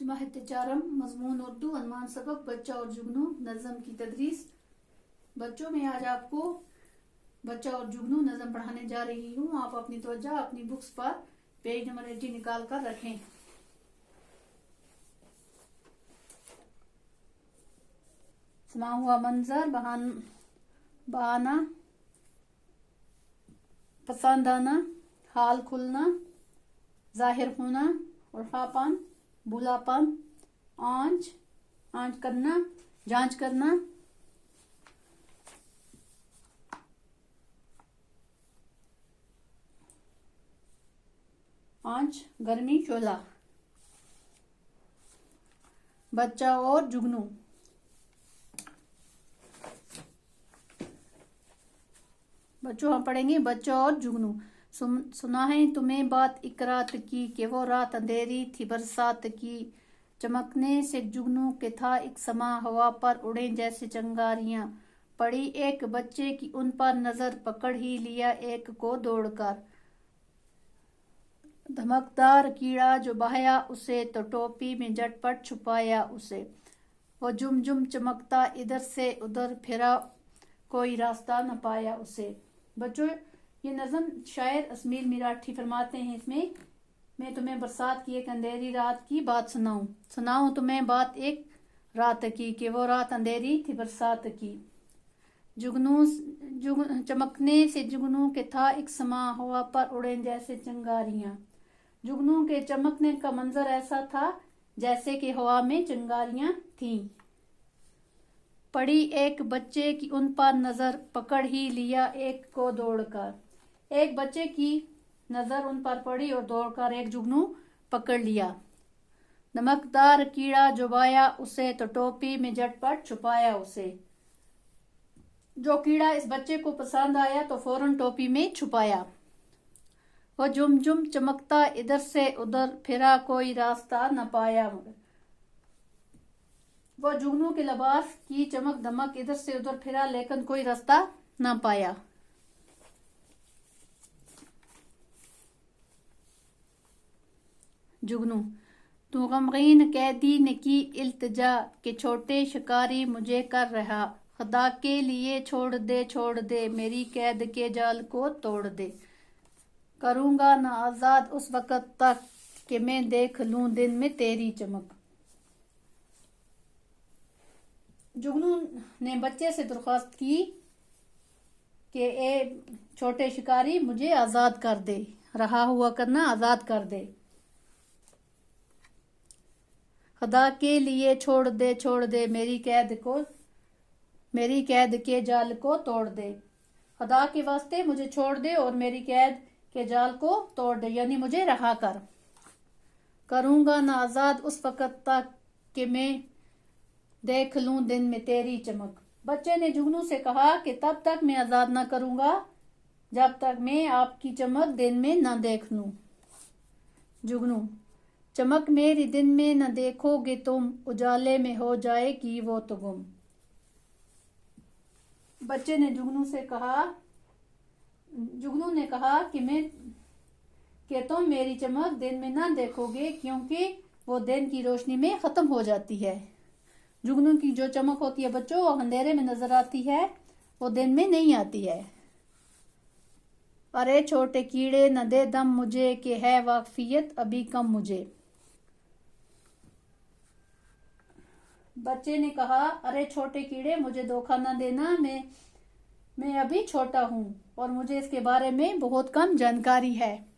जमाहत-ए-चारम मजमून उर्दू अनुमान सबक बच्चा और जुगनू नज़म की तदरीस। बच्चों में आज आपको बच्चा और जुगनू नज़म पढ़ाने जा रही हूँ। आप अपनी तवज्जो अपनी बुक्स पर पेज नंबर 80 निकाल कर रखें। समा हुआ मंजर, बहाना, पसंद आना, हाल खुलना, जाहिर होना, उल्फापन, बुलापन, आंच करना, जांच करना, आंच गर्मी, शोला। बच्चा और जुगनू। बच्चों हम पढ़ेंगे बच्चा और जुगनू। सुना है तुम्हें बात एक रात की कि वो रात अंधेरी थी बरसात की। चमकने से जुगनू के था एक समा, हवा पर उड़े जैसे चिंगारियां। पड़ी एक बच्चे की उन पर नजर, पकड़ ही लिया एक को दौड़कर। धमकदार कीड़ा जो बहाया उसे, तो टोपी में झटपट छुपाया उसे। वो जुम जुम चमकता इधर से उधर फिरा, कोई रास्ता न पाया उसे। बच्चों ये नज़म शायर असमील मिराठी फरमाते हैं। इसमें मैं तुम्हें बरसात की एक अंधेरी रात की बात सुनाऊं तुम्हें बात एक रात की कि वो रात अंधेरी थी बरसात की। चमकने से जुगनू के था एक समा, हवा पर उड़े जैसे चिंगारियां। जुगनू के चमकने का मंजर ऐसा था जैसे कि हवा में चिंगारियां थीं। पड़ी एक बच्चे की उन पर नजर, पकड़ ही लिया एक को दौड़कर। एक बच्चे की नजर उन पर पड़ी और दौड़कर एक जुगनू पकड़ लिया। नमकदार कीड़ा जो बाया उसे, तो टोपी में झटपट छुपाया उसे। जो कीड़ा इस बच्चे को पसंद आया तो फौरन टोपी में छुपाया। वो जुम जुम चमकता इधर से उधर फिरा, कोई रास्ता न पाया। वो जुगनू के लिबास की चमक दमक इधर से उधर फिरा, लेकिन कोई रास्ता न पाया। जुगनू तू गमगीन कैदी ने की इल्तिजा, कि छोटे शिकारी मुझे कर रहा। खुदा के लिए छोड़ दे मेरी कैद के जाल को तोड़ दे। करूंगा ना आजाद उस वक्त तक, कि मैं देख लूं दिन में तेरी चमक। जुगनू ने बच्चे से दरख्वास्त की कि ए छोटे शिकारी मुझे आजाद कर दे, रहा हुआ करना आजाद कर दे। खुदा के लिए छोड़ दे मेरी कैद के जाल को तोड़ दे। खुदा के वास्ते मुझे छोड़ दे और मेरी कैद के जाल को तोड़ दे, यानी मुझे रहा कर। करूंगा ना आजाद उस वक्त तक, कि मैं देख लूं दिन में तेरी चमक। बच्चे ने जुगनू से कहा कि तब तक मैं आजाद ना करूंगा जब तक मैं आपकी चमक दिन में न देख लूं। जुगनू चमक मेरी दिन में न देखोगे तुम, उजाले में हो जाएगी वो तो गुम। बच्चे ने जुगनू ने कहा कि तुम मेरी चमक दिन में ना देखोगे, क्योंकि वो दिन की रोशनी में खत्म हो जाती है। जुगनू की जो चमक होती है बच्चों, वो अंधेरे में नजर आती है, वो दिन में नहीं आती है। अरे छोटे कीड़े न दे दम मुझे, कि है वाकफियत अभी कम मुझे। बच्चे ने कहा अरे छोटे कीड़े मुझे धोखा न देना, मैं अभी छोटा हूँ और मुझे इसके बारे में बहुत कम जानकारी है।